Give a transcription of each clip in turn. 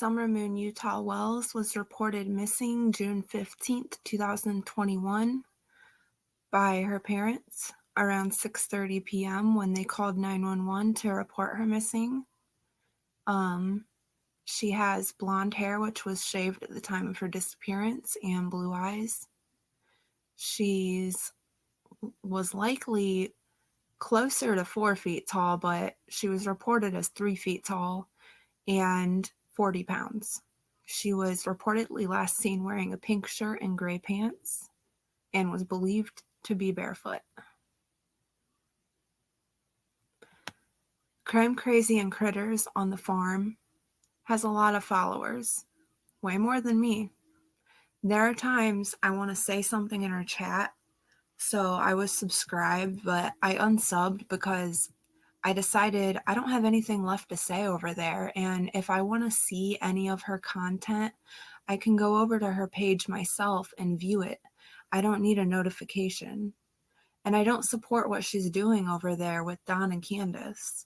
Summer Moon Utah Wells was reported missing June 15th, 2021 by her parents around 6:30 p.m. when they called 911 to report her missing. She has blonde hair, which was shaved at the time of her disappearance, and blue eyes. She was likely closer to 4 feet tall, but she was reported as 3 feet tall and 40 pounds. She was reportedly last seen wearing a pink shirt and gray pants and was believed to be barefoot. Crime Crazy and Critters on the Farm has a lot of followers, way more than me. There are times I want to say something in her chat, so I was subscribed, but I unsubbed because I decided I don't have anything left to say over there, and if I want to see any of her content, I can go over to her page myself and view it. I don't need a notification. And I don't support what she's doing over there with Don and Candus.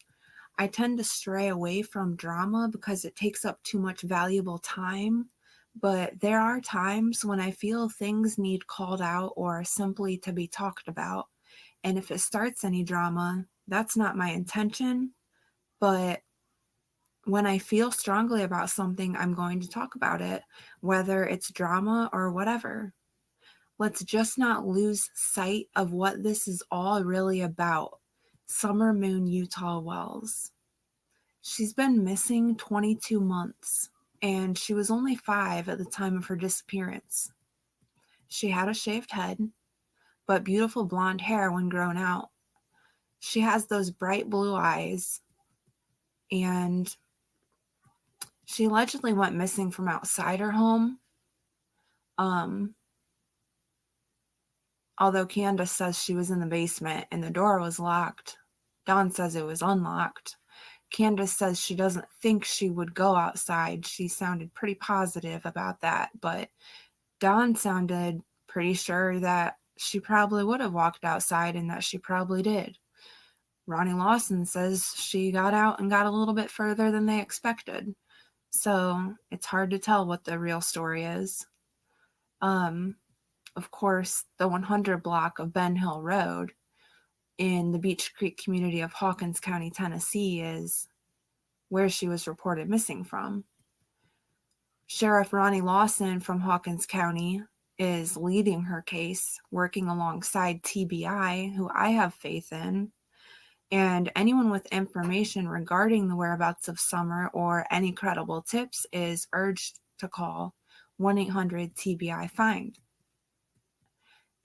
I tend to stray away from drama because it takes up too much valuable time, but there are times when I feel things need called out or simply to be talked about. And if it starts any drama, that's not my intention, but when I feel strongly about something, I'm going to talk about it, whether it's drama or whatever. Let's just not lose sight of what this is all really about. Summer Moon Utah Wells. She's been missing 22 months, and she was only 5 at the time of her disappearance. She had a shaved head, but beautiful blonde hair when grown out. She has those bright blue eyes, and she allegedly went missing from outside her home. Although Candus says she was in the basement and the door was locked. Dawn says it was unlocked. Candus says she doesn't think she would go outside. She sounded pretty positive about that, but Dawn sounded pretty sure that she probably would have walked outside and that she probably did. Ronnie Lawson says she got out and got a little bit further than they expected. So it's hard to tell what the real story is. Of course, the 100 block of Ben Hill Road in the Beach Creek community of Hawkins County, Tennessee, is where she was reported missing from. Sheriff Ronnie Lawson from Hawkins County is leading her case, working alongside TBI, who I have faith in. And anyone with information regarding the whereabouts of Summer or any credible tips is urged to call 1-800-TBI-FIND.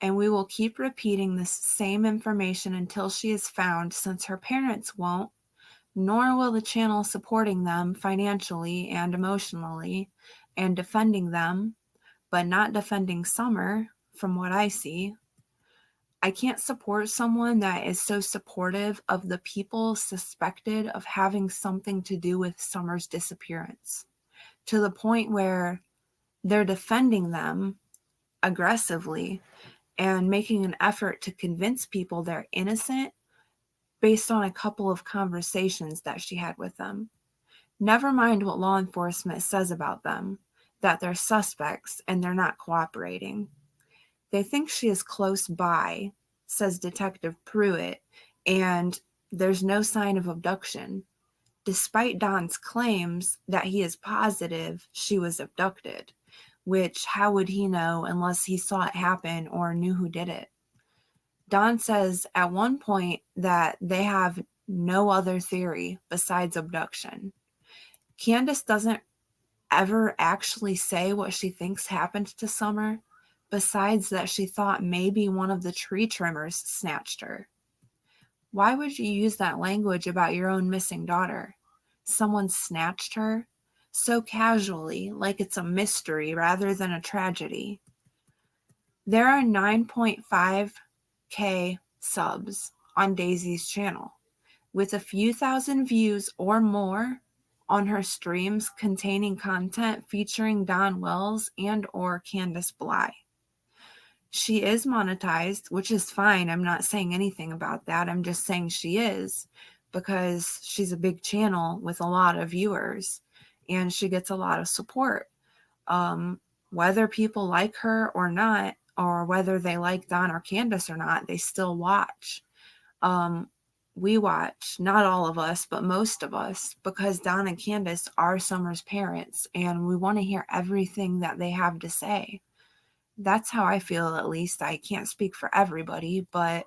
And we will keep repeating this same information until she is found, since her parents won't, nor will the channel supporting them financially and emotionally and defending them, but not defending Summer, from what I see. I can't support someone that is so supportive of the people suspected of having something to do with Summer's disappearance, to the point where they're defending them aggressively and making an effort to convince people they're innocent based on a couple of conversations that she had with them. Never mind what law enforcement says about them, that they're suspects and they're not cooperating. They think she is close by, says Detective Pruitt, and there's no sign of abduction, despite Don's claims that he is positive she was abducted, which how would he know unless he saw it happen or knew who did it? Don says at one point that they have no other theory besides abduction. Candus doesn't ever actually say what she thinks happened to Summer, besides that she thought maybe one of the tree trimmers snatched her. Why would you use that language about your own missing daughter? Someone snatched her? So casually, like it's a mystery rather than a tragedy. There are 9.5K subs on Daisy's channel, with a few thousand views or more on her streams containing content featuring Don Wells and or Candus Bly. She is monetized, which is fine. I'm not saying anything about that. I'm just saying she is, because she's a big channel with a lot of viewers. and she gets a lot of support. Whether people like her or not, or whether they like Don or Candus or not, they still watch. We watch, not all of us, but most of us, because Don and Candus are Summer's parents, and we want to hear everything that they have to say. That's how I feel, at least. I can't speak for everybody, but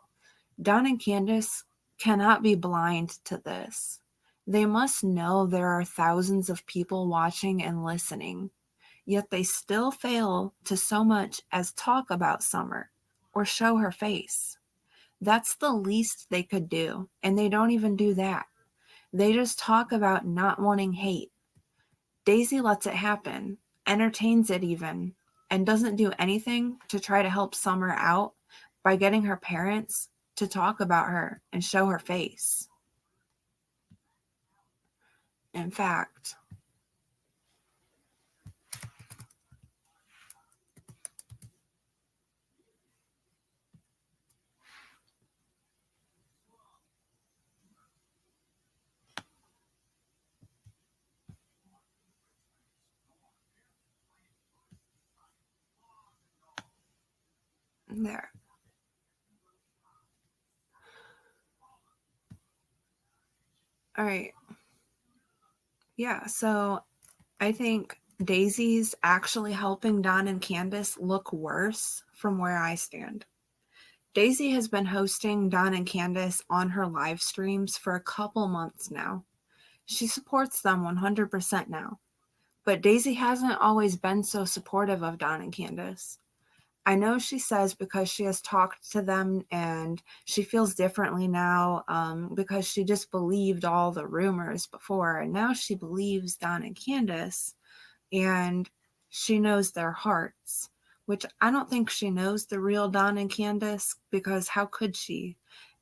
Don and Candus cannot be blind to this. They must know there are thousands of people watching and listening, yet they still fail to so much as talk about Summer or show her face. That's the least they could do, and they don't even do that. They just talk about not wanting hate. Daisy lets it happen, entertains it even, and doesn't do anything to try to help Summer out by getting her parents to talk about her and show her face. In fact, there. All right. Yeah, so I think Daisy's actually helping Don and Candus look worse from where I stand. Daisy has been hosting Don and Candus on her live streams for a couple months now. She supports them 100% now. But Daisy hasn't always been so supportive of Don and Candus. I know she says because she has talked to them and she feels differently now, because she just believed all the rumors before, and now she believes Don and Candus, and she knows their hearts, which I don't think she knows the real Don and Candus, because how could she?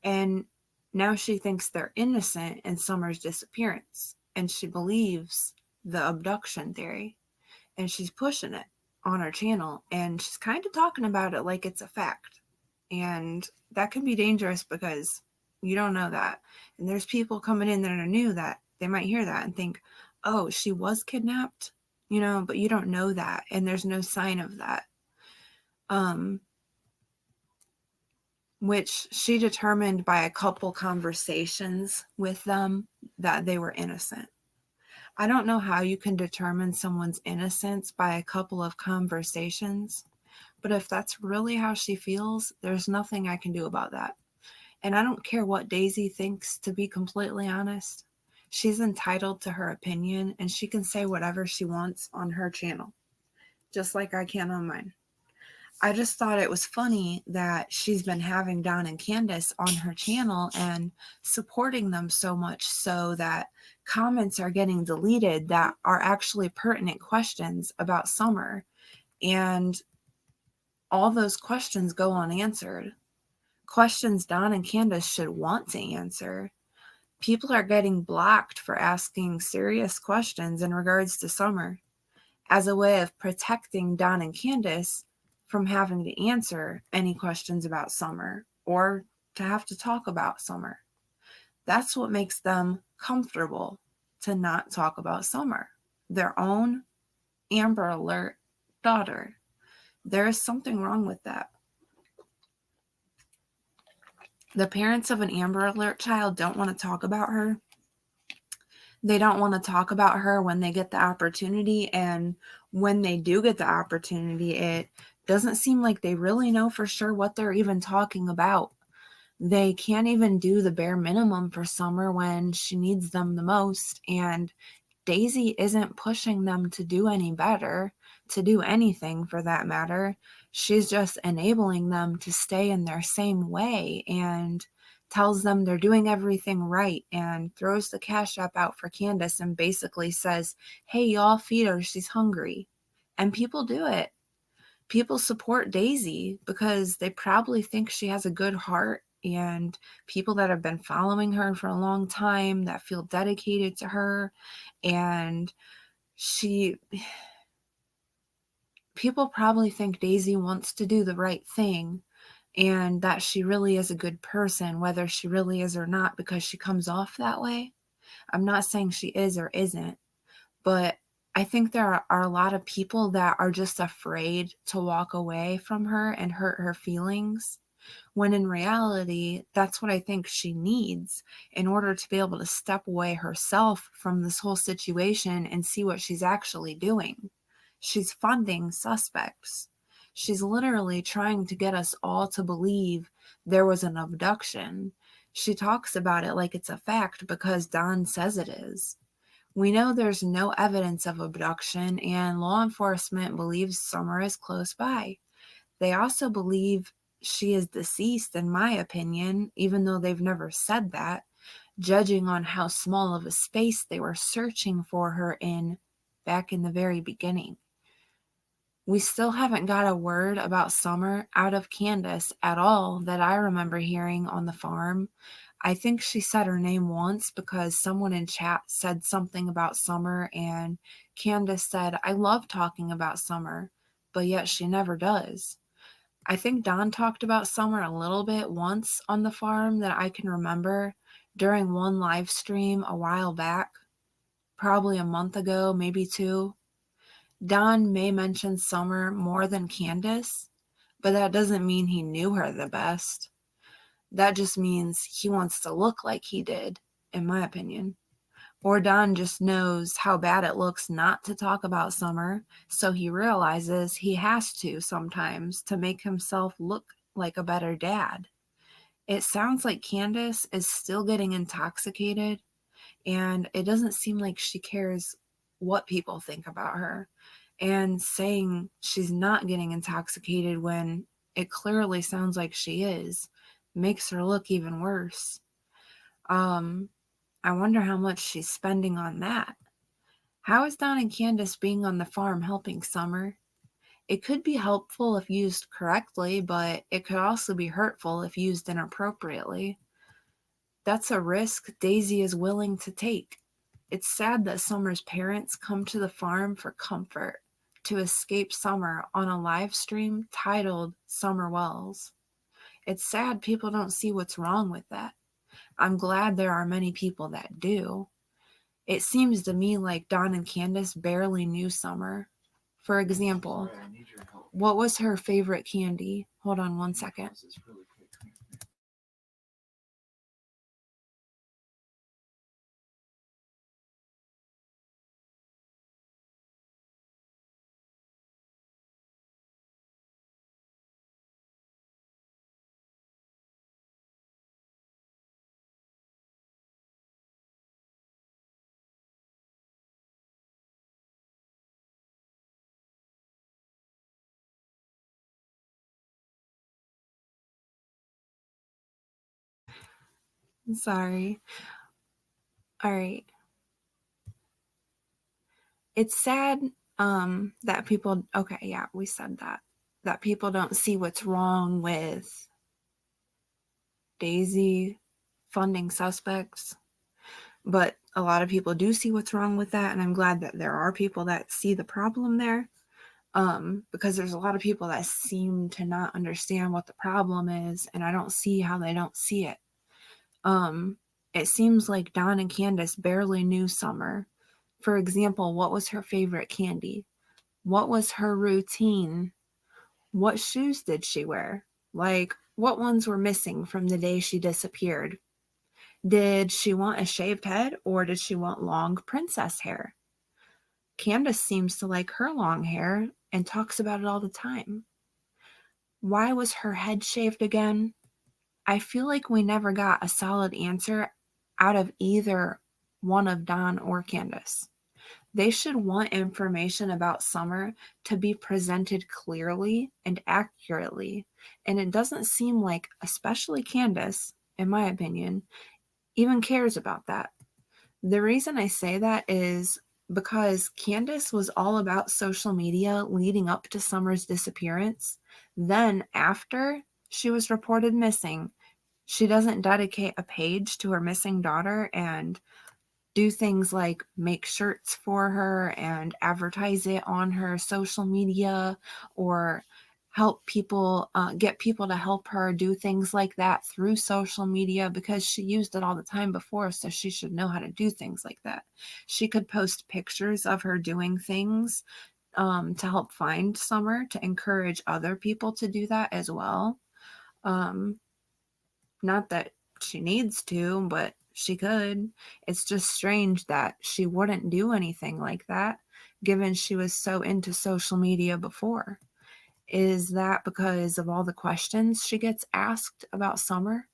And now she thinks they're innocent in Summer's disappearance, and she believes the abduction theory, and she's pushing it on her channel, and she's kind of talking about it like it's a fact. And that can be dangerous because you don't know that. And there's people coming in that are new that they might hear that and think, oh, she was kidnapped, but you don't know that. And there's no sign of that. Which she determined by a couple conversations with them that they were innocent. I don't know how you can determine someone's innocence by a couple of conversations, but if that's really how she feels, there's nothing I can do about that. And I don't care what Daisy thinks, to be completely honest. She's entitled to her opinion, and she can say whatever she wants on her channel, just like I can on mine. I just thought it was funny that she's been having Don and Candus on her channel and supporting them so much so that comments are getting deleted that are actually pertinent questions about Summer. And all those questions go unanswered. Questions Don and Candus should want to answer. People are getting blocked for asking serious questions in regards to Summer as a way of protecting Don and Candus from having to answer any questions about Summer or to have to talk about Summer. That's what makes them comfortable to not talk about Summer, their own Amber Alert daughter. There is something wrong with that. The parents of an Amber Alert child don't want to talk about her. They don't want to talk about her when they get the opportunity, and when they do get the opportunity, it doesn't seem like they really know for sure what they're even talking about. They can't even do the bare minimum for Summer when she needs them the most, and Daisy isn't pushing them to do any better, to do anything for that matter. She's just enabling them to stay in their same way and tells them they're doing everything right and throws the cash app out for Candus and basically says, hey, y'all feed her, she's hungry. And people do it. People support Daisy because they probably think she has a good heart, and people that have been following her for a long time that feel dedicated to her, and people probably think Daisy wants to do the right thing and that she really is a good person, whether she really is or not, because she comes off that way. I'm not saying she is or isn't, but I think there are a lot of people that are just afraid to walk away from her and hurt her feelings, when in reality, that's what I think she needs in order to be able to step away herself from this whole situation and see what she's actually doing. She's funding suspects. She's literally trying to get us all to believe there was an abduction. She talks about it like it's a fact because Don says it is. We know there's no evidence of abduction, and law enforcement believes Summer is close by. They also believe she is deceased, in my opinion, even though they've never said that, judging on how small of a space they were searching for her in back in the very beginning. We still haven't got a word about Summer out of Candus at all that I remember hearing on the farm. I think she said her name once because someone in chat said something about Summer, and Candus said, I love talking about Summer, but yet she never does. I think Don talked about Summer a little bit once on the farm that I can remember during one live stream a while back, probably a month ago, maybe two. Don may mention Summer more than Candus, but that doesn't mean he knew her the best. That just means he wants to look like he did, in my opinion. Or Don just knows how bad it looks not to talk about Summer, so he realizes he has to sometimes to make himself look like a better dad. It sounds like Candus is still getting intoxicated, and it doesn't seem like she cares what people think about her. And saying she's not getting intoxicated when it clearly sounds like she is makes her look even worse. I wonder how much she's spending on that. How is Don and Candus being on the farm helping Summer? It could be helpful if used correctly, but it could also be hurtful if used inappropriately. That's a risk Daisy is willing to take. It's sad that Summer's parents come to the farm for comfort, to escape Summer on a live stream titled Summer Wells. It's sad people don't see what's wrong with that. I'm glad there are many people that do. It seems to me like Don and Candus barely knew Summer. For example, what was her favorite candy? Hold on one second. Sorry. All right. It's sad that people, okay, yeah, we said that people don't see what's wrong with Daisy funding suspects, but a lot of people do see what's wrong with that, and I'm glad that there are people that see the problem there, because there's a lot of people that seem to not understand what the problem is, and I don't see how they don't see it. It seems like Don and Candus barely knew Summer. For example, what was her favorite candy? What was her routine? What shoes did she wear? Like, what ones were missing from the day she disappeared? Did she want a shaved head or did she want long princess hair? Candace seems to like her long hair and talks about it all the time. Why was her head shaved again? I feel like we never got a solid answer out of either one of Don or Candace. They should want information about Summer to be presented clearly and accurately, and it doesn't seem like, especially Candace, in my opinion, even cares about that. The reason I say that is because Candace was all about social media leading up to Summer's disappearance. Then, after she was reported missing, she doesn't dedicate a page to her missing daughter and do things like make shirts for her and advertise it on her social media or help people, get people to help her do things like that through social media, because she used it all the time before, so she should know how to do things like that. She could post pictures of her doing things, to help find Summer, to encourage other people to do that as well. Um, Not that she needs to, but she could. It's just strange that she wouldn't do anything like that, given she was so into social media before. Is that because of all the questions she gets asked about Summer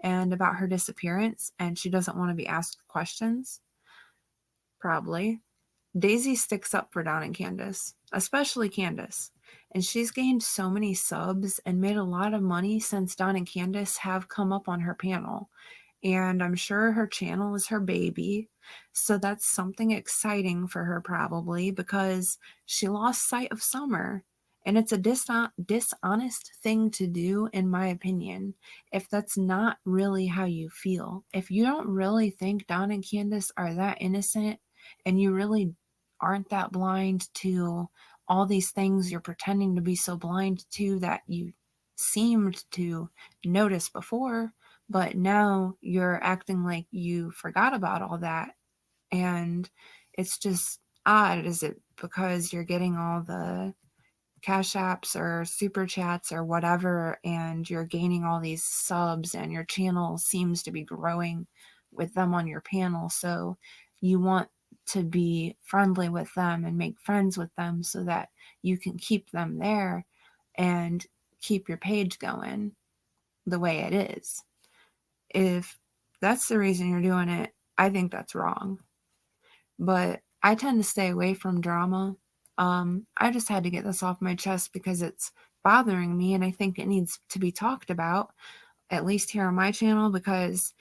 and about her disappearance, and she doesn't want to be asked questions? Probably. Daisy sticks up for Don and Candus, especially Candus, and she's gained so many subs and made a lot of money since Don and Candus have come up on her panel. And I'm sure her channel is her baby, so that's something exciting for her probably, because she lost sight of Summer. And it's a dishonest thing to do, in my opinion, if that's not really how you feel. If you don't really think Don and Candace are that innocent, and you really aren't that blind to all these things you're pretending to be so blind to that you seemed to notice before, but now you're acting like you forgot about all that. And it's just odd. Is it because you're getting all the cash apps or super chats or whatever, and you're gaining all these subs, and your channel seems to be growing with them on your panel, so you want to be friendly with them and make friends with them so that you can keep them there and keep your page going the way it is? If that's the reason you're doing it, I think that's wrong. But I tend to stay away from drama. I just had to get this off my chest because it's bothering me, and I think it needs to be talked about, at least here on my channel, because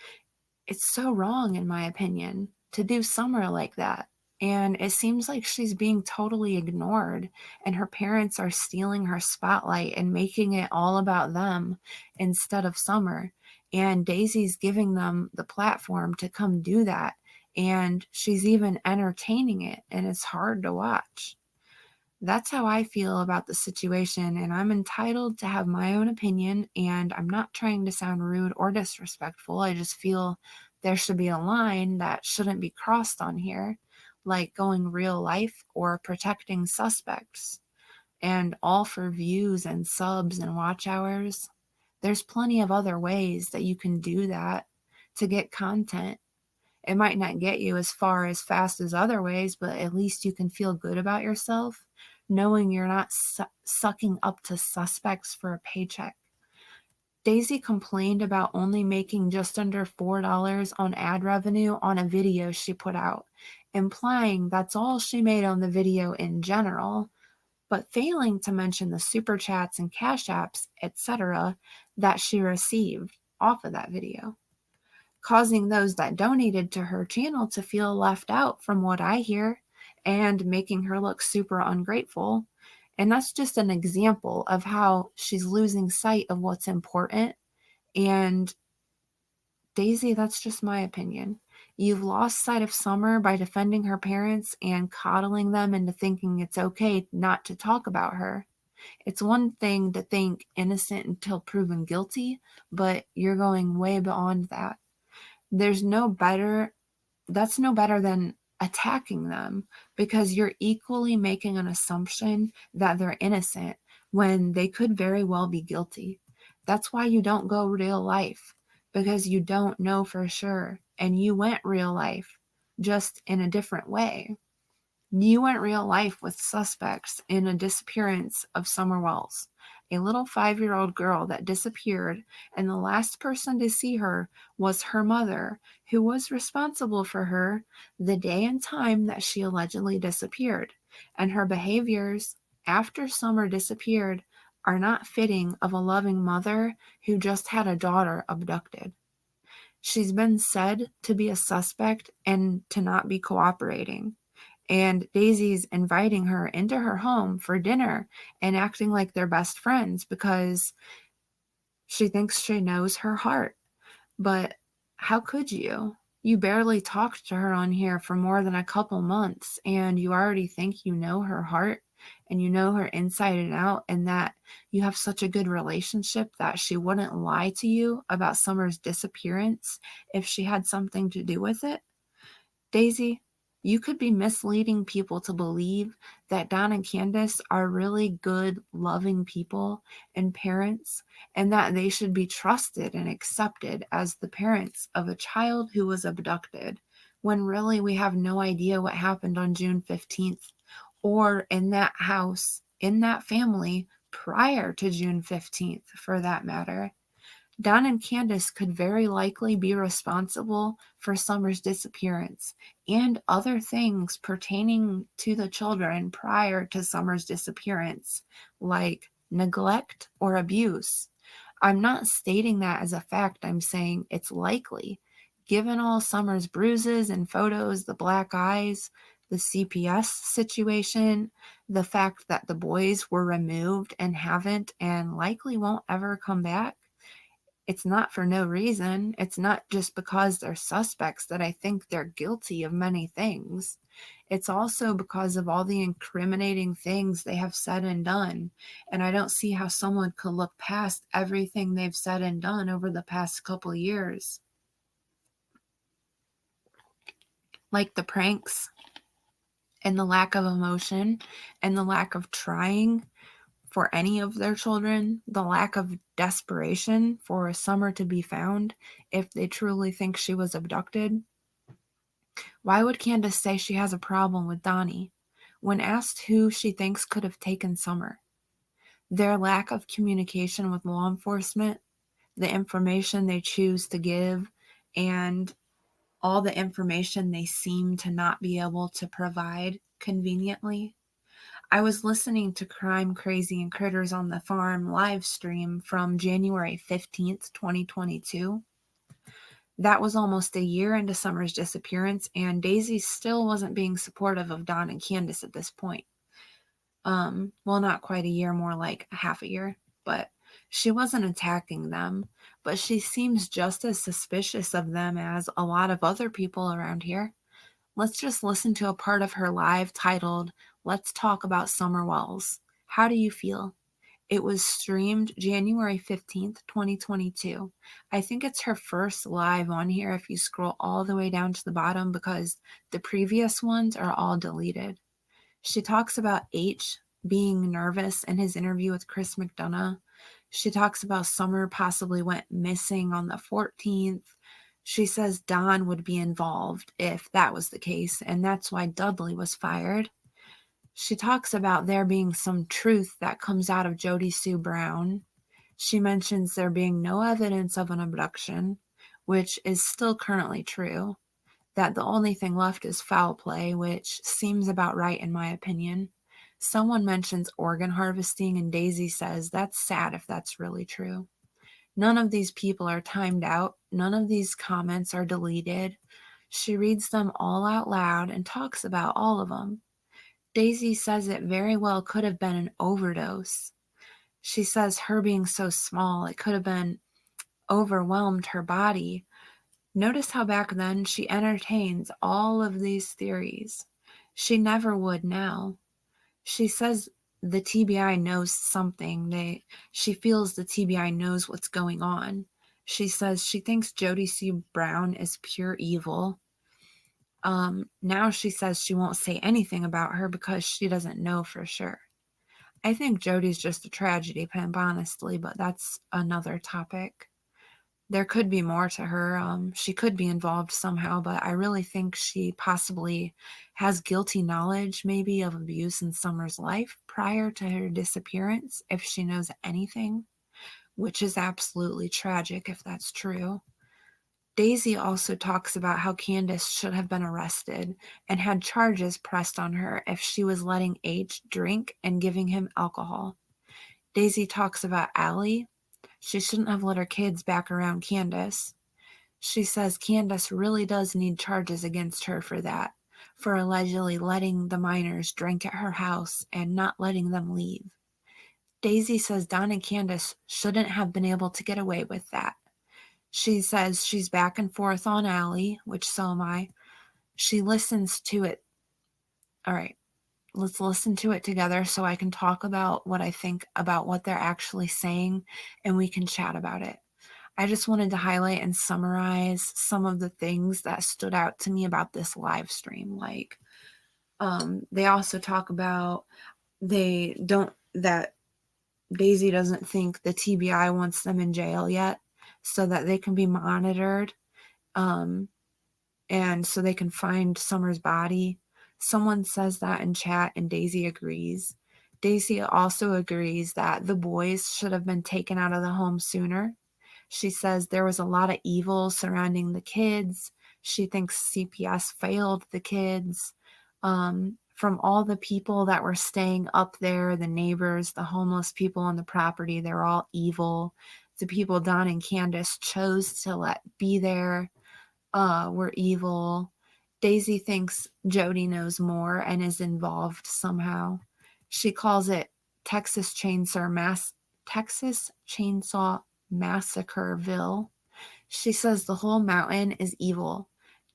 it's so wrong, in my opinion, to do Summer like that. And it seems like she's being totally ignored, and her parents are stealing her spotlight and making it all about them instead of Summer. And Daisy's giving them the platform to come do that. And she's even entertaining it, and it's hard to watch. That's how I feel about the situation, and I'm entitled to have my own opinion, and I'm not trying to sound rude or disrespectful. I just feel there should be a line that shouldn't be crossed on here, like going real life or protecting suspects, and all for views and subs and watch hours. There's plenty of other ways that you can do that to get content. It might not get you as far as fast as other ways, but at least you can feel good about yourself, knowing you're not sucking up to suspects for a paycheck. Daisy complained about only making just under $4 on ad revenue on a video she put out, implying that's all she made on the video in general, but failing to mention the super chats and cash apps, etc., that she received off of that video, causing those that donated to her channel to feel left out, from what I hear, and making her look super ungrateful. And that's just an example of how she's losing sight of what's important. And Daisy, that's just my opinion. You've lost sight of Summer by defending her parents and coddling them into thinking it's okay not to talk about her. It's one thing to think innocent until proven guilty, but you're going way beyond that. There's no better That's no better than attacking them, because you're equally making an assumption that they're innocent when they could very well be guilty. That's why you don't go real life, because you don't know for sure, and you went real life, just in a different way. You went real life with suspects in a disappearance of Summer Wells, a little 5-year-old girl that disappeared, and the last person to see her was her mother, who was responsible for her the day and time that she allegedly disappeared. And her behaviors after Summer disappeared are not fitting of a loving mother who just had a daughter abducted. She's been said to be a suspect and to not be cooperating. And Daisy's inviting her into her home for dinner and acting like they're best friends because she thinks she knows her heart. But how could you? You barely talked to her on here for more than a couple months, and you already think you know her heart? and you know her inside and out, and that you have such a good relationship that she wouldn't lie to you about Summer's disappearance if she had something to do with it? Daisy, you could be misleading people to believe that Don and Candace are really good, loving people and parents, and that they should be trusted and accepted as the parents of a child who was abducted, when really we have no idea what happened on June 15th or in that house, in that family prior to June 15th, for that matter. Don and Candace could very likely be responsible for Summer's disappearance and other things pertaining to the children prior to Summer's disappearance, like neglect or abuse. I'm not stating that as a fact, I'm saying it's likely. Given all Summer's bruises and photos, the black eyes, the CPS situation, the fact that the boys were removed and haven't and likely won't ever come back, it's not for no reason. It's not just because they're suspects that I think they're guilty of many things. It's also because of all the incriminating things they have said and done. And I don't see how someone could look past everything they've said and done over the past couple years. Like the pranks and the lack of emotion and the lack of trying for any of their children, the lack of desperation for Summer to be found if they truly think she was abducted. Why would Candace say she has a problem with Donnie when asked who she thinks could have taken Summer? Their lack of communication with law enforcement, the information they choose to give, and all the information they seem to not be able to provide conveniently. I was listening to Crime, Crazy, and Critters on the Farm live stream from January 15th, 2022. That was almost a year into Summer's disappearance, and Daisy still wasn't being supportive of Don and Candace at this point. Well, not quite a year, more like half a year, but she wasn't attacking them, but she seems just as suspicious of them as a lot of other people around here. Let's just listen to a part of her live titled, "Let's Talk About Summer Wells. How do you feel?" It was streamed January 15th, 2022. I think it's her first live on here if you scroll all the way down to the bottom because the previous ones are all deleted. She talks about H being nervous in his interview with Chris McDonough. She talks about Summer possibly went missing on the 14th. She says Don would be involved if that was the case, and that's why Dudley was fired. She talks about there being some truth that comes out of Jody Sue Brown. She mentions there being no evidence of an abduction, which is still currently true, that the only thing left is foul play, which seems about right in my opinion. Someone mentions organ harvesting, and Daisy says that's sad if that's really true. None of these people are timed out. None of these comments are deleted. She reads them all out loud and talks about all of them. Daisy says it very well could have been an overdose. She says her being so small, it could have been overwhelmed her body. Notice how back then she entertains all of these theories. She never would now. She says the TBI knows something. She feels the TBI knows what's going on. She says she thinks Jody Sue Brown is pure evil. Now she says she won't say anything about her because she doesn't know for sure. I think Jody's just a tragedy pimp, honestly, but that's another topic. There could be more to her. She could be involved somehow, but I really think she possibly has guilty knowledge, maybe, of abuse in Summer's life prior to her disappearance, if she knows anything, which is absolutely tragic if that's true. Daisy also talks about how Candus should have been arrested and had charges pressed on her if she was letting H drink and giving him alcohol. Daisy talks about Allie. She shouldn't have let her kids back around Candus. She says Candus really does need charges against her for that, for allegedly letting the minors drink at her house and not letting them leave. Daisy says Don and Candus shouldn't have been able to get away with that. She says she's back and forth on Allie, which so am I. She listens to it. All right. let's listen to it together so I can talk about what I think about what they're actually saying and we can chat about it. I just wanted to highlight and summarize some of the things that stood out to me about this live stream. Like, they also talk about they don't that Daisy doesn't think the TBI wants them in jail yet, so that they can be monitored, um, and so they can find Summer's body. Someone says that in chat, and Daisy agrees. Daisy also agrees that the boys should have been taken out of the home sooner. She says there was a lot of evil surrounding the kids. She thinks CPS failed the kids. From all the people that were staying up there, the neighbors, the homeless people on the property, they're all evil. The people Don and Candus chose to let be there were evil. Daisy thinks Jody knows more and is involved somehow. She calls it Texas Texas Chainsaw Massacreville. She says the whole mountain is evil.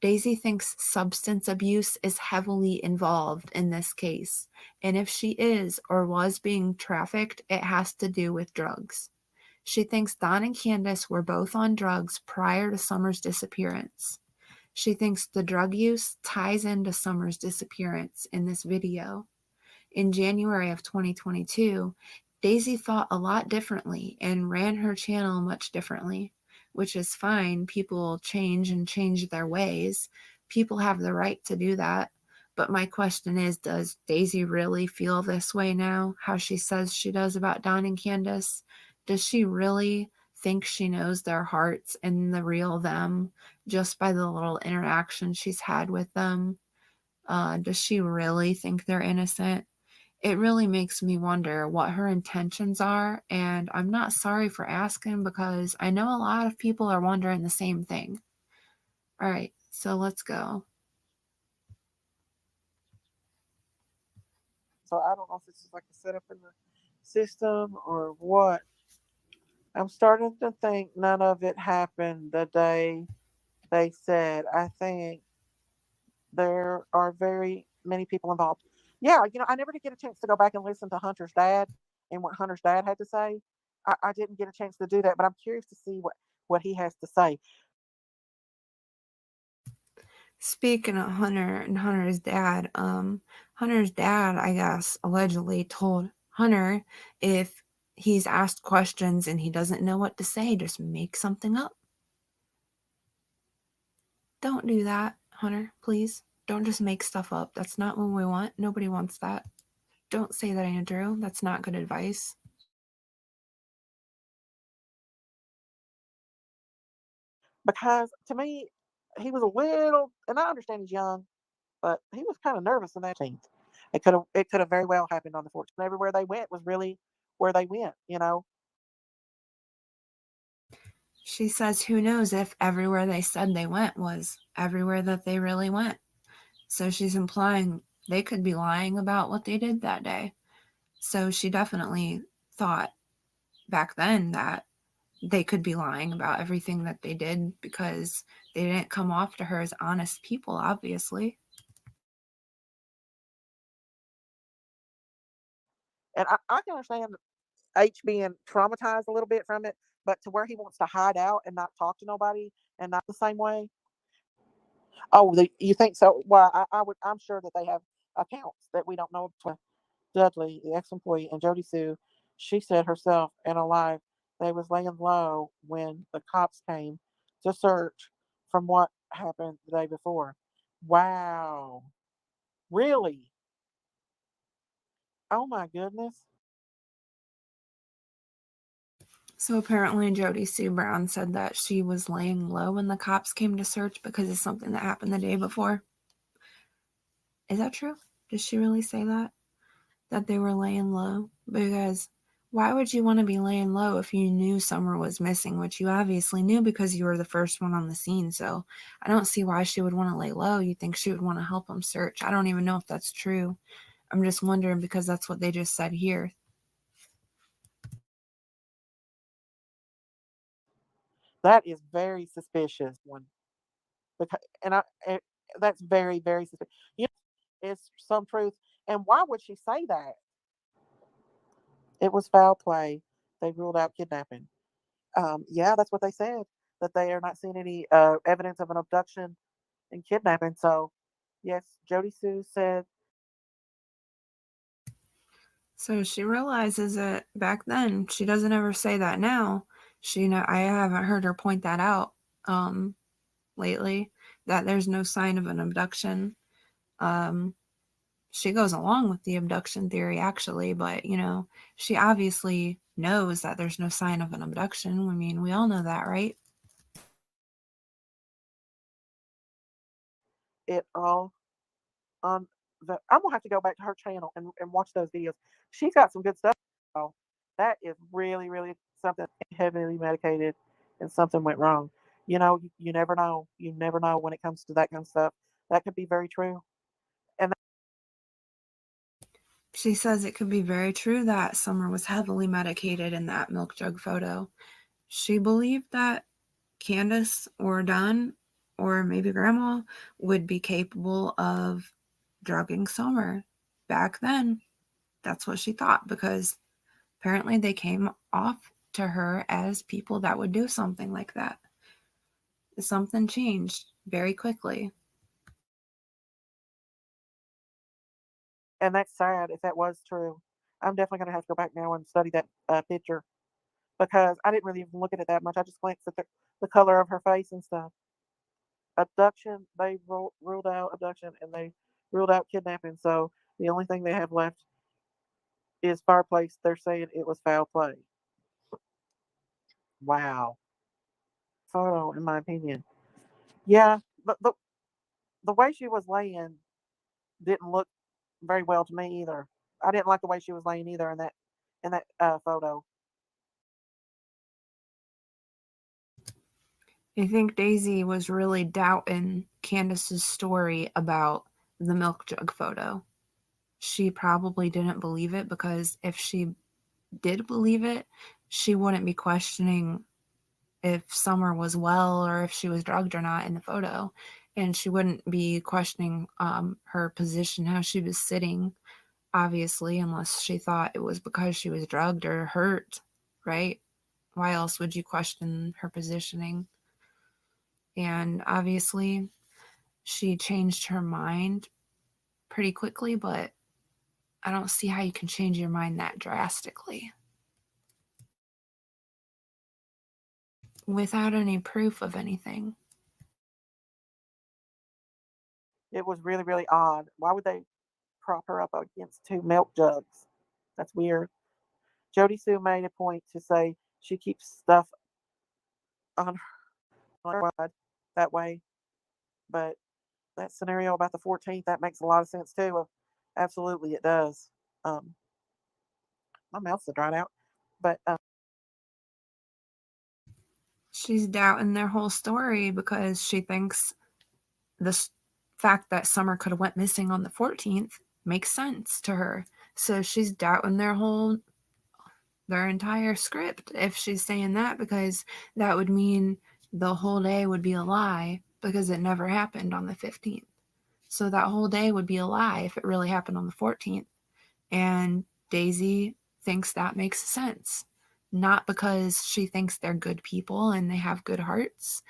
Daisy thinks substance abuse is heavily involved in this case, and if she is or was being trafficked, it has to do with drugs. She thinks Don and Candace were both on drugs prior to Summer's disappearance. She thinks the drug use ties into Summer's disappearance in this video. In January of 2022, Daisy thought a lot differently and ran her channel much differently, which is fine. People change and change their ways. People have the right to do that. But my question is, does Daisy really feel this way now, how she says she does about Don and Candace? Does she really think she knows their hearts and the real them just by the little interaction she's had with them? Does she really think they're innocent? It really makes me wonder what her intentions are, and I'm not sorry for asking because I know a lot of people are wondering the same thing. All right, so let's go. So I don't know if this is like a setup in the system or what. I'm starting to think none of it happened the day they said. I think there are very many people involved. Yeah, I never did get a chance to go back and listen to Hunter's dad and what Hunter's dad had to say. I didn't get a chance to do that, but I'm curious to see what he has to say. Speaking of Hunter and Hunter's dad, I guess, allegedly told Hunter if he's asked questions and he doesn't know what to say, just make something up. Don't do that, Hunter, please. Don't just make stuff up. That's not what we want. Nobody wants that. Don't say that, Andrew. That's not good advice. Because to me, he was a little, and I understand he's young, but he was kind of nervous in that team. It could have very well happened on the 14th. Everywhere they went was really where they went. She says, who knows if everywhere they said they went was everywhere that they really went. So she's implying they could be lying about what they did that day. So she definitely thought back then that they could be lying about everything that they did because they didn't come off to her as honest people, obviously. And I can understand H being traumatized a little bit from it, but to where he wants to hide out and not talk to nobody and not the same way. Oh, you think so? Well, I'm sure that they have accounts that we don't know. Dudley, the ex-employee, and Jody Sue, she said herself in a live they was laying low when the cops came to search from what happened the day before. Wow. Really? Oh my goodness. So apparently Jody Sue Brown said that she was laying low when the cops came to search because of something that happened the day before. Is that true? Did she really say that? That they were laying low? Because why would you want to be laying low if you knew Summer was missing, which you obviously knew because you were the first one on the scene? So I don't see why she would want to lay low. You think she would want to help them search. I don't even know if that's true. I'm just wondering because that's what they just said here. That is very suspicious. One because and I that's very very suspicious. You know, it's some truth And why would she say that? It was foul play. They ruled out kidnapping. Yeah, that's what they said. That they are not seeing any evidence of an abduction and kidnapping. So, yes, Jody Sue said So she realizes it back then. She doesn't ever say that now. I haven't heard her point that out um, lately, that there's no sign of an abduction. Um, she goes along with the abduction theory, actually, but she obviously knows that there's no sign of an abduction. I mean, we all know that, right? it all on the. I'm gonna have to go back to her channel and watch those videos. She's got some good stuff. Oh, that is really, really something heavily medicated and something went wrong. You never know. You never know when it comes to that kind of stuff. That could be very true. And She says it could be very true that Summer was heavily medicated in that milk jug photo. She believed that Candus or Dunn or maybe Grandma would be capable of drugging Summer. Back then, that's what she thought, because apparently they came off to her as people that would do something like that. Something changed very quickly. and that's sad if that was true. I'm definitely gonna have to go back now and study that picture because I didn't really even look at it that much. I just glanced at the color of her face and stuff. Abduction, they ruled out abduction and they ruled out kidnapping. So the only thing they have left is fireplace. They're saying it was foul play. Wow. Photo, in my opinion. Yeah, the way she was laying didn't look very well to me either. I didn't like the way she was laying either in that photo. I think Daisy was really doubting Candace's story about the milk jug photo. She probably didn't believe it, because if she did believe it, she wouldn't be questioning if Summer was well or if she was drugged or not in the photo. And she wouldn't be questioning her position, how she was sitting, obviously, unless she thought it was because she was drugged or hurt, right? Why else would you question her positioning? And obviously, she changed her mind pretty quickly, but I don't see how you can change your mind that drastically without any proof of anything. It was really, really odd. Why would they prop her up against two milk jugs? That's weird. Jody Sue made a point to say she keeps stuff on her side that way, but that scenario about the 14th, that makes a lot of sense too. Absolutely, it does. Um, my mouth's dried out, but She's doubting their whole story because she thinks the fact that Summer could have went missing on the 14th makes sense to her. So she's doubting their entire script if she's saying that, because that would mean the whole day would be a lie, because it never happened on the 15th. So that whole day would be a lie if it really happened on the 14th. And Daisy thinks that makes sense. Not because she thinks they're good people and they have good hearts,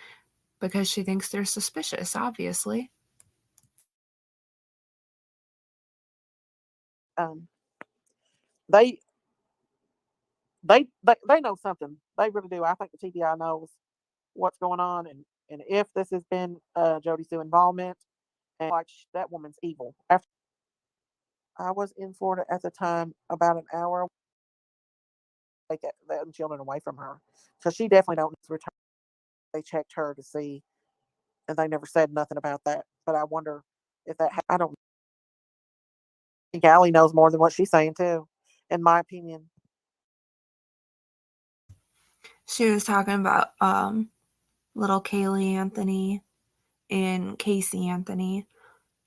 because she thinks they're suspicious, obviously. um, they, they know something. They really do. I think the TBI knows what's going on, and if this has been Jody Sue involvement, and like that woman's evil. After I was in Florida at the time, about an hour, take the children away from her, so she definitely don't return. They checked her to see, and they never said nothing about that. But I wonder if that. I don't think Allie knows more than what she's saying too, in my opinion. She was talking about little Kaylee Anthony and Casey Anthony,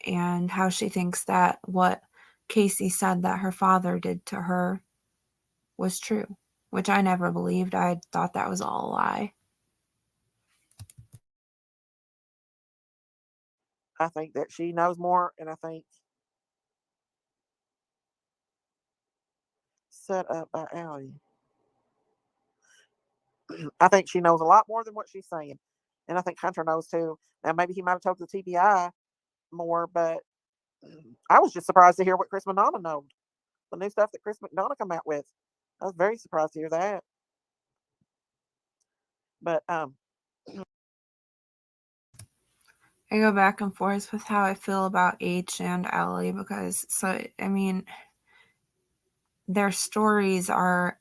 and how she thinks that what Casey said that her father did to her was true, which I never believed. I thought that was all a lie. I think that she knows more, and I think Set up by Allie. I think she knows a lot more than what she's saying. And I think Hunter knows too. Now, maybe he might have told the TBI more, but I was just surprised to hear what Chris McDonough knows. The new stuff that Chris McDonough come out with. I was very surprised to hear that. But I go back and forth with how I feel about H and Allie because, so, I mean, their stories are,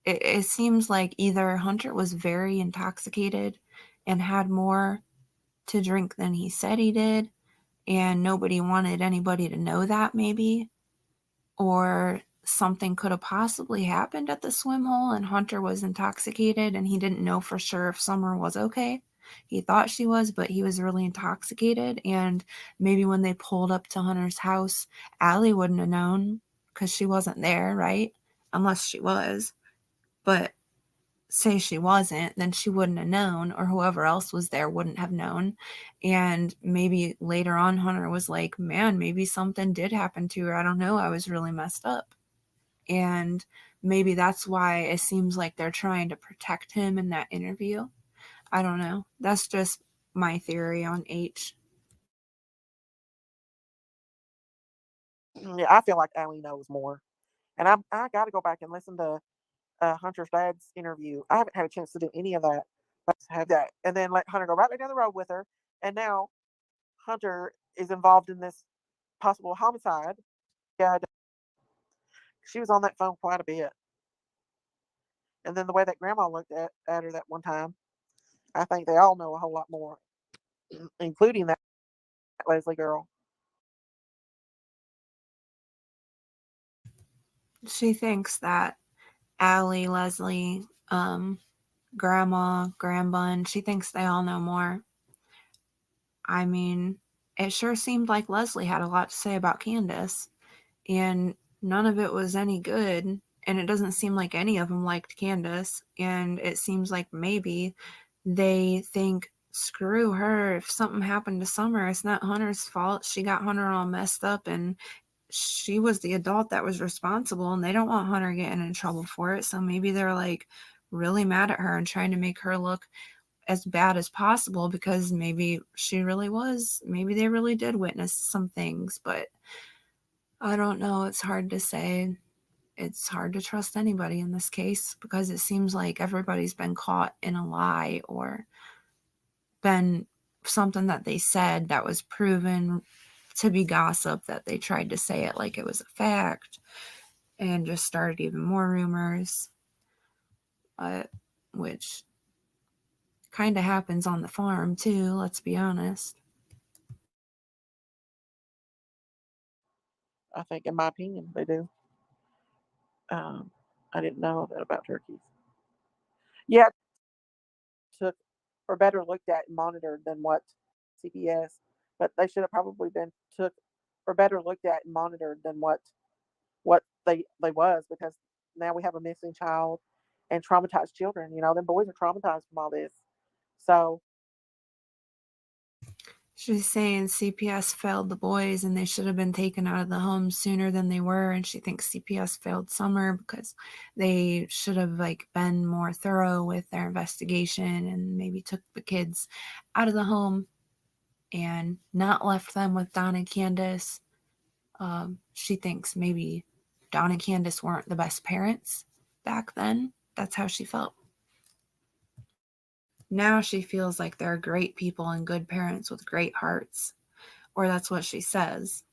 it seems like either Hunter was very intoxicated and had more to drink than he said he did, and nobody wanted anybody to know that, maybe, or something could have possibly happened at the swim hole and Hunter was intoxicated and he didn't know for sure if Summer was okay. He thought she was, but he was really intoxicated. And maybe when they pulled up to Hunter's house, Allie wouldn't have known because she wasn't there, right? Unless she was. But say she wasn't, then she wouldn't have known, or whoever else was there wouldn't have known. And maybe later on, Hunter was like, man, maybe something did happen to her. I don't know. I was really messed up. And maybe that's why it seems like they're trying to protect him in that interview. I don't know. That's just my theory on H. yeah, I feel like Allie knows more. And I got to go back and listen to Hunter's dad's interview. I haven't had a chance to do any of that. But to have that, and then let Hunter go right back down the road with her. And now Hunter is involved in this possible homicide. Yeah, she was on that phone quite a bit. And then the way that grandma looked at her that one time, I think they all know a whole lot more, including that Leslie girl. She thinks that Allie, Leslie, Grandma, Grandbun, she thinks they all know more. I mean, it sure seemed like Leslie had a lot to say about Candus, and none of it was any good. And it doesn't seem like any of them liked Candus. And it seems like maybe they think, screw her. If something happened to Summer, it's not Hunter's fault. She got Hunter all messed up, and she was the adult that was responsible, and they don't want Hunter getting in trouble for it. So maybe they're like really mad at her and trying to make her look as bad as possible because maybe she really was. Maybe they really did witness some things, but I don't know. It's hard to say. It's hard to trust anybody in this case because it seems like everybody's been caught in a lie or been something that they said that was proven to be gossip, that they tried to say it like it was a fact and just started even more rumors, which kind of happens on the farm too, let's be honest. I think, in my opinion, they do. Um, I didn't know that about turkeys. Yeah, took or better looked at and monitored than what CPS, but they should have probably been took or better looked at and monitored than what they was, because now we have a missing child and traumatized children. You know, them boys are traumatized from all this. So She's saying CPS failed the boys and they should have been taken out of the home sooner than they were. And she thinks CPS failed Summer because they should have like been more thorough with their investigation and maybe took the kids out of the home and not left them with Don and Candace. She thinks maybe Don and Candace weren't the best parents back then. That's how she felt. Now she feels like they're great people and good parents with great hearts, or that's what she says.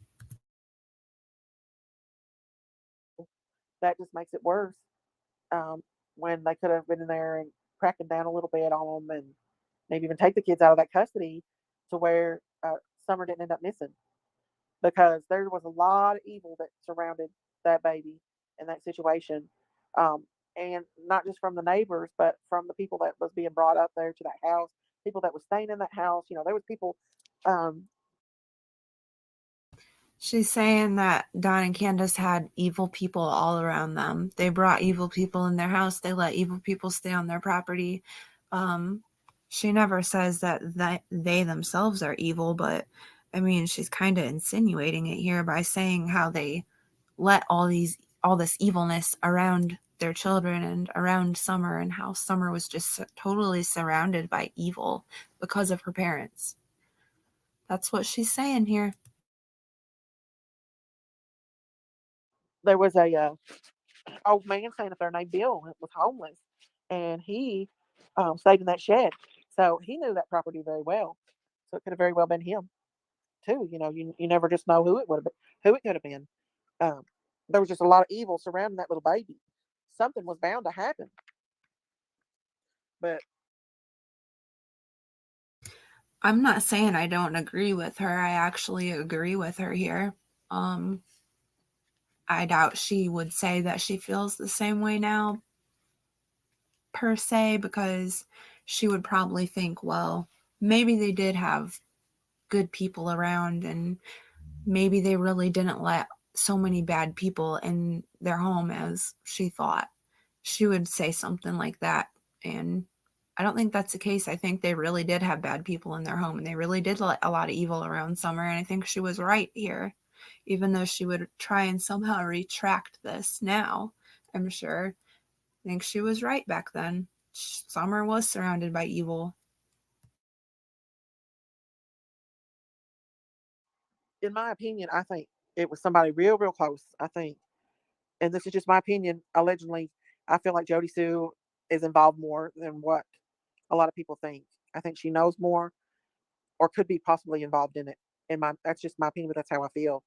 that just makes it worse. Um, when they could have been in there and cracking down a little bit on them, and maybe even take the kids out of that custody to where Summer didn't end up missing, because there was a lot of evil that surrounded that baby in that situation. Um, and not just from the neighbors, but from the people that was being brought up there to that house, people that was staying in that house. You know, there was people. Um, She's saying that Don and Candace had evil people all around them. They brought evil people in their house. They let evil people stay on their property. Um, she never says that they themselves are evil, but I mean, she's kind of insinuating it here by saying how they let all this evilness around their children and around Summer, and how Summer was just totally surrounded by evil because of her parents. That's what she's saying here. There was a old man staying up there named Bill that was homeless, and he stayed in that shed. So he knew that property very well. So it could have very well been him too. You never just know who it would have been, who it could have been. Um, there was just a lot of evil surrounding that little baby. Something was bound to happen. But I'm not saying I don't agree with her. I actually agree with her here. Um, I doubt she would say that she feels the same way now, per se, because she would probably think, well, maybe they did have good people around, and maybe they really didn't let so many bad people in their home as she thought. She would say something like that. And I don't think that's the case. I think they really did have bad people in their home, and they really did let a lot of evil around Summer. And I think she was right here, even though she would try and somehow retract this now, I'm sure. I think she was right back then. Summer was surrounded by evil. in my opinion, I think it was somebody real, real close. I think, and this is just my opinion. Allegedly, I feel like Jody Sue is involved more than what a lot of people think. I think she knows more, or could be possibly involved in it. That's just my opinion, but that's how I feel.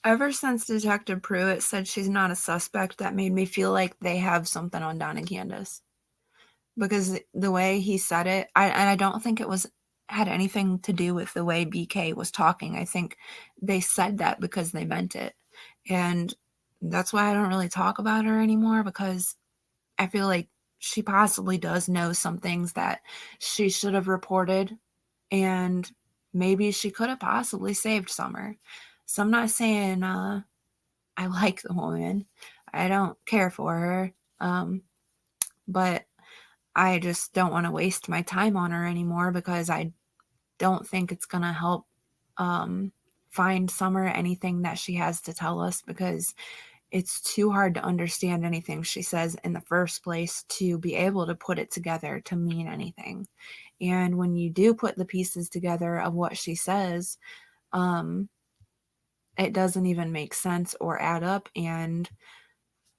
Ever since Detective Pruitt said she's not a suspect, that made me feel like they have something on Don and Candace. Because the way he said it, and I don't think it was had anything to do with the way BK was talking. I think they said that because they meant it. And that's why I don't really talk about her anymore, because I feel like she possibly does know some things that she should have reported, and maybe she could have possibly saved Summer. So I'm not saying I like the woman. I don't care for her. But I just don't want to waste my time on her anymore, because I don't think it's going to help um, find Summer anything that she has to tell us, because it's too hard to understand anything she says in the first place to be able to put it together to mean anything. And when you do put the pieces together of what she says, um, it doesn't even make sense or add up. And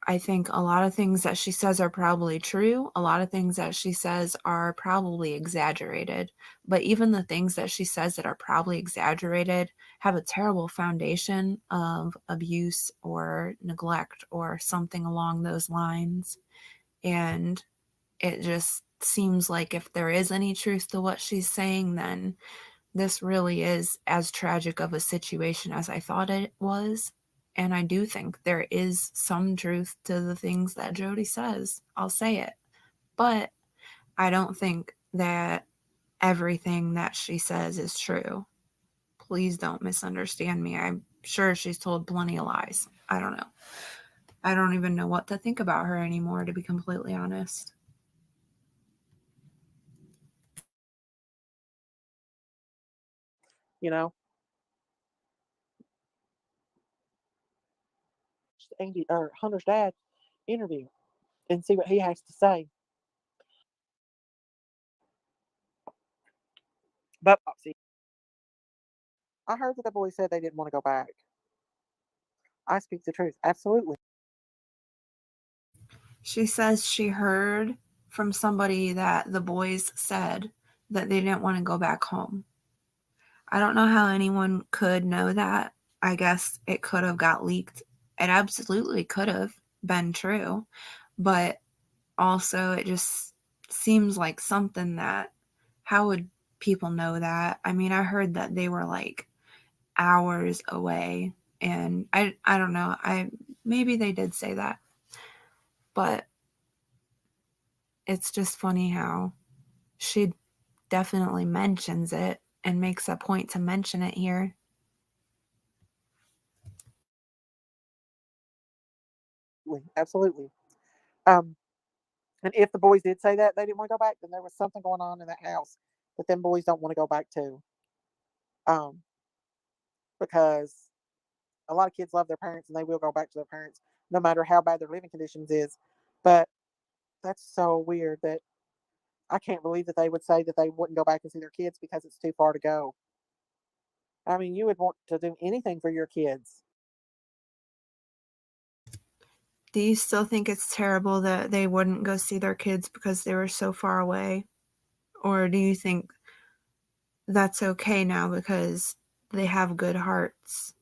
I think a lot of things that she says are probably true. A lot of things that she says are probably exaggerated. But even the things that she says that are probably exaggerated have a terrible foundation of abuse or neglect or something along those lines. And it just seems like if there is any truth to what she's saying, then this really is as tragic of a situation as I thought it was. And I do think there is some truth to the things that Jody says. I'll say it. But I don't think that everything that she says is true. Please don't misunderstand me. I'm sure she's told plenty of lies. I don't know. I don't even know what to think about her anymore, to be completely honest. You know, Andy or Hunter's dad interview and see what he has to say. But see, I heard that the boys said they didn't want to go back. I speak the truth. Absolutely. She says she heard from somebody that the boys said that they didn't want to go back home. I don't know how anyone could know that. I guess it could have got leaked. It absolutely could have been true. But also, it just seems like something that, how would people know that? I mean, I heard that they were like hours away, and I don't know. I maybe they did say that, but it's just funny how she definitely mentions it and makes a point to mention it here. Absolutely. Um, and if the boys did say that they didn't want to go back, then there was something going on in that house that them boys don't want to go back to. Um, because A lot of kids love their parents and they will go back to their parents no matter how bad their living conditions is. But that's so weird that I can't believe that they would say that they wouldn't go back and see their kids because it's too far to go. I mean, you would want to do anything for your kids. Do you still think it's terrible that they wouldn't go see their kids because they were so far away? Or do you think that's okay now because they have good hearts?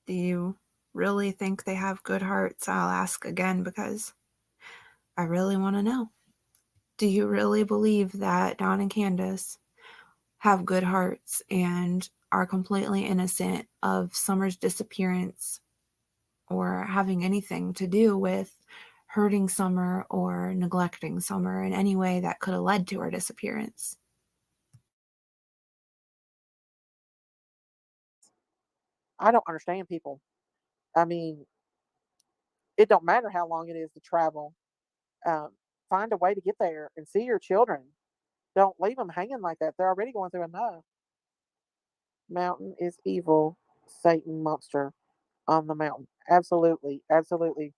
Do you really think they have good hearts? I'll ask again because I really want to know. Do you really believe that Don and Candace have good hearts and are completely innocent of Summer's disappearance or having anything to do with hurting Summer or neglecting Summer in any way that could have led to her disappearance? I don't understand people. I mean, it don't matter how long it is to travel. Um, find a way to get there and see your children. Don't leave them hanging like that. They're already going through enough. Mountain is evil. Satan monster on the mountain. Absolutely, absolutely.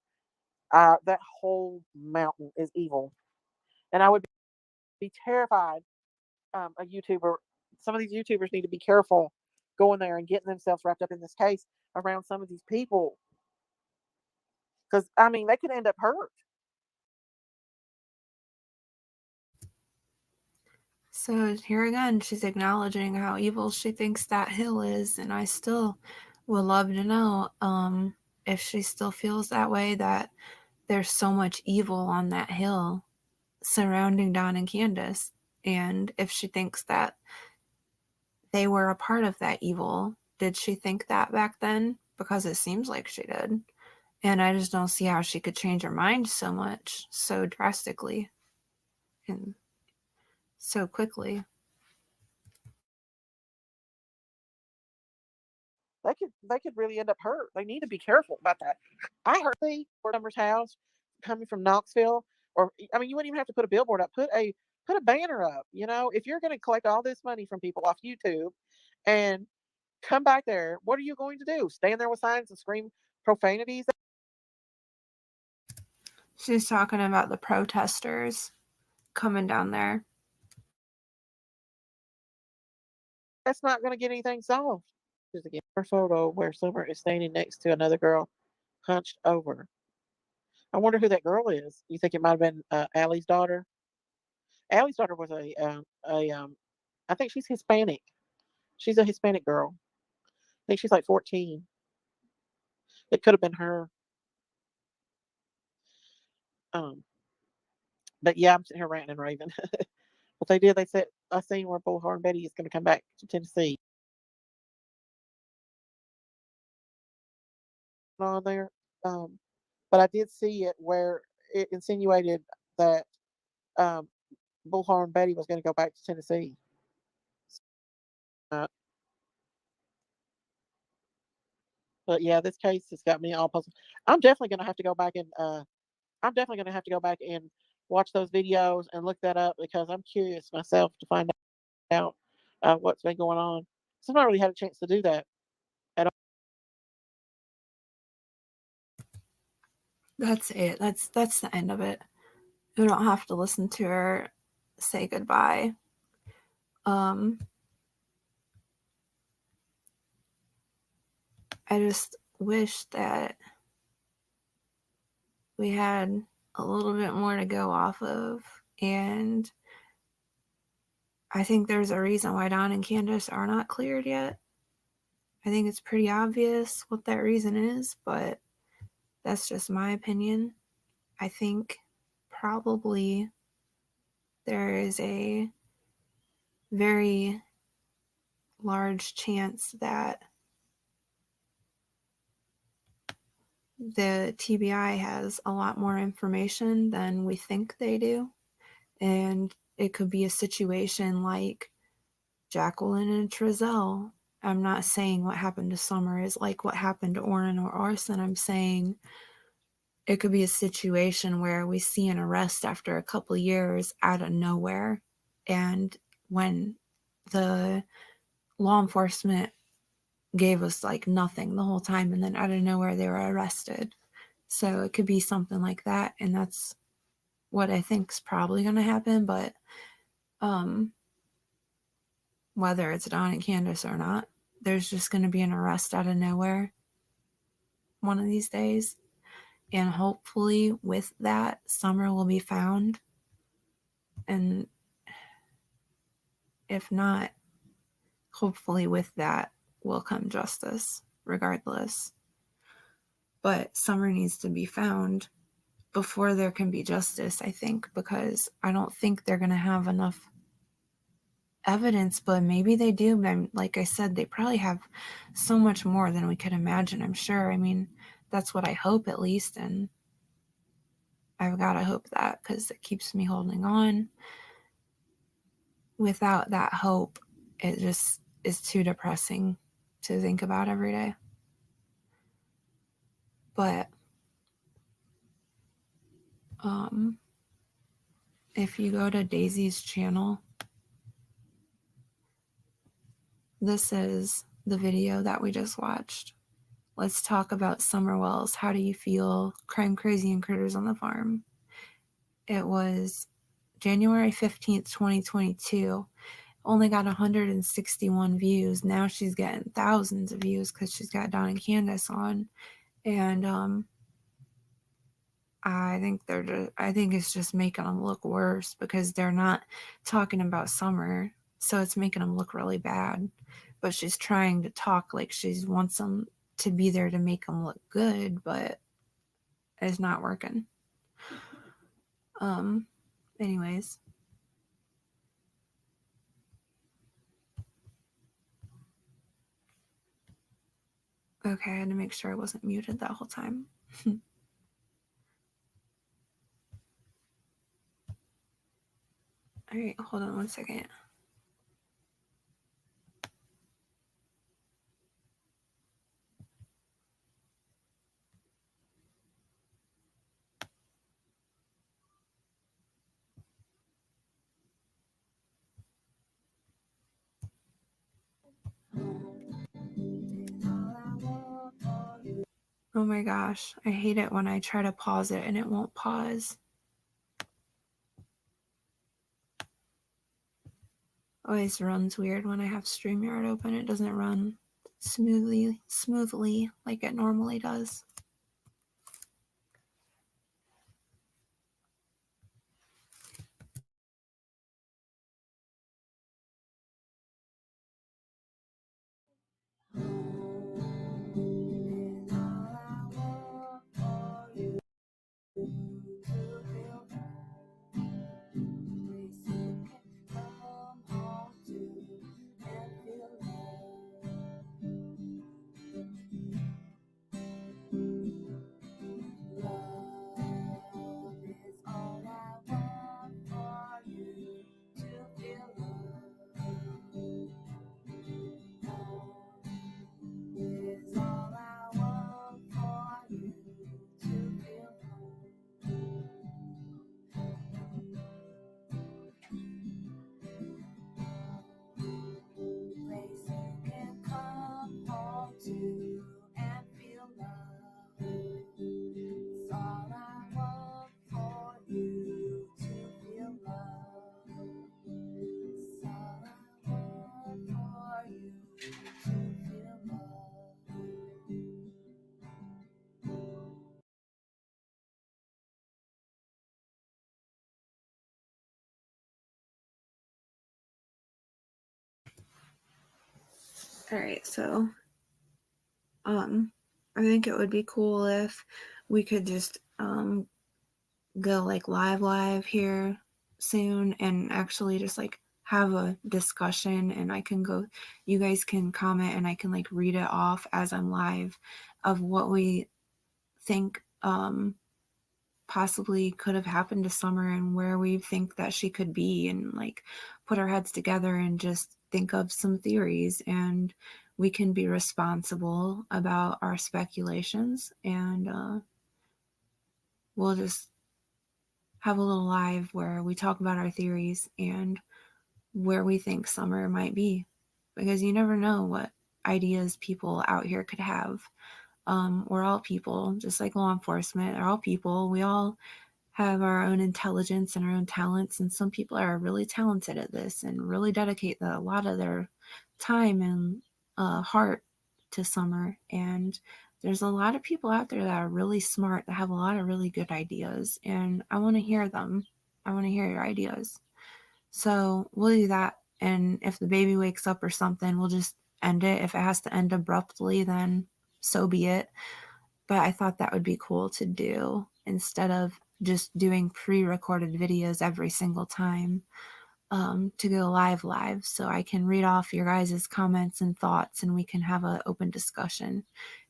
That whole mountain is evil, and I would be terrified. A YouTuber, some of these YouTubers need to be careful going there and getting themselves wrapped up in this case around some of these people, because I mean they could end up hurt. So here again, she's acknowledging how evil she thinks that hill is, and I still would love to know if she still feels that way, that there's so much evil on that hill surrounding Don and Candace, and if she thinks that they were a part of that evil. Did she think that back then? Because it seems like she did. And I just don't see how she could change her mind so much, so drastically, and so quickly. They could really end up hurt. They need to be careful about that. I heard the Summer's house coming from Knoxville, or I mean, you wouldn't even have to put a billboard up. Put a banner up. You know, if you're going to collect all this money from people off YouTube, and come back there, what are you going to do? Stand there with signs and scream profanities? She's talking about the protesters coming down there. That's not going to get anything solved. Here's again her photo where Summer is standing next to another girl, hunched over. I wonder who that girl is. You think it might have been Allie's daughter? Allie's daughter was I think she's Hispanic. She's a Hispanic girl. I think she's like 14. It could have been her. Um, but yeah, I'm sitting here ranting and raving. What they did, they said, I seen where Bullhorn Betty is going to come back to Tennessee. On there. Um, but I did see it where it insinuated that um, Bullhorn Betty was going to go back to Tennessee. Uh, but yeah, this case has got me all puzzled. I'm definitely going to have to go back and I'm definitely going to have to go back and watch those videos and look that up because I'm curious myself to find out what's been going on. So I've not really had a chance to do that at all. That's it. That's the end of it. You don't have to listen to her say goodbye. Um, I just wish that we had a little bit more to go off of, and I think there's a reason why Don and Candace are not cleared yet. I think it's pretty obvious what that reason is, but that's just my opinion. I think probably there is a very large chance that the TBI has a lot more information than we think they do. And it could be a situation like Jacqueline and Trezell. I'm not saying what happened to Summer is like what happened to Orrin or Arson. I'm saying it could be a situation where we see an arrest after a couple years out of nowhere. And when the law enforcement gave us like nothing the whole time, and then out of nowhere they were arrested. So it could be something like that, and that's what I think is probably going to happen. But um, whether it's Don and Candus or not, there's just going to be an arrest out of nowhere one of these days. And hopefully, with that, Summer will be found. And if not, hopefully, with that will come justice, regardless. But Summer needs to be found before there can be justice, I think, because I don't think they're going to have enough evidence, but maybe they do. But like I said, they probably have so much more than we could imagine, I'm sure. I mean, that's what I hope, at least. And I've got to hope that, because it keeps me holding on. Without that hope, it just is too depressing to think about every day. But if you go to Daisy's channel, this is the video that we just watched. Let's talk about Summer Wells. How do you feel? Crime Crazy and Critters on the Farm. It was January 15th, 2022. Only got 161 views. Now she's getting thousands of views because she's got Don and Candus on. And I think it's just making them look worse because they're not talking about Summer. So it's making them look really bad. But she's trying to talk like she wants them to be there to make them look good, but it's not working. Anyways. Okay, I had to make sure I wasn't muted that whole time. All right, hold on one second. Oh my gosh, I hate it when I try to pause it and it won't pause. Always runs weird when I have StreamYard open. It doesn't run smoothly like it normally does. All right, so I think it would be cool if we could just go like live here soon and actually just like have a discussion, and I can go, you guys can comment and I can like read it off as I'm live of what we think possibly could have happened to Summer and where we think that she could be, and like put our heads together and just think of some theories, and we can be responsible about our speculations, and we'll just have a little live where we talk about our theories and where we think Summer might be, because you never know what ideas people out here could have. We're all people, just like law enforcement. They're all people. We all have our own intelligence and our own talents, and some people are really talented at this and really dedicate a lot of their time and heart to Summer. And there's a lot of people out there that are really smart, that have a lot of really good ideas, and I want to hear them. I want to hear your ideas. So we'll do that. And if the baby wakes up or something, we'll just end it. If it has to end abruptly, then so be it. But I thought that would be cool to do instead of just doing pre-recorded videos every single time, to go live so I can read off your guys' comments and thoughts, and we can have an open discussion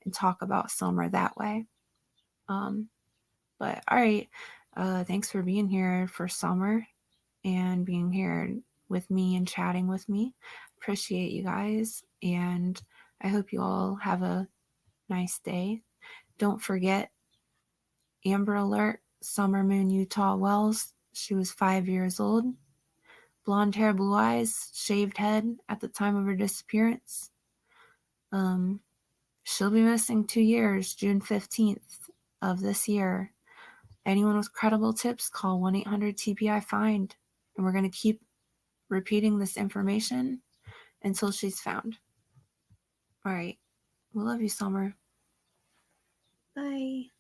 and talk about Summer that way. Um, but all right, thanks for being here for Summer and being here with me and chatting with me. Appreciate you guys, and I hope you all have a nice day. Don't forget, Amber Alert, Summer Moon Utah Wells. She was 5 years old. Blonde hair, blue eyes, shaved head at the time of her disappearance. Um, she'll be missing 2 years, June 15th of this year. Anyone with credible tips, call 1-800-TPI-FIND. And we're going to keep repeating this information until she's found. All right. We love you, Summer. Bye.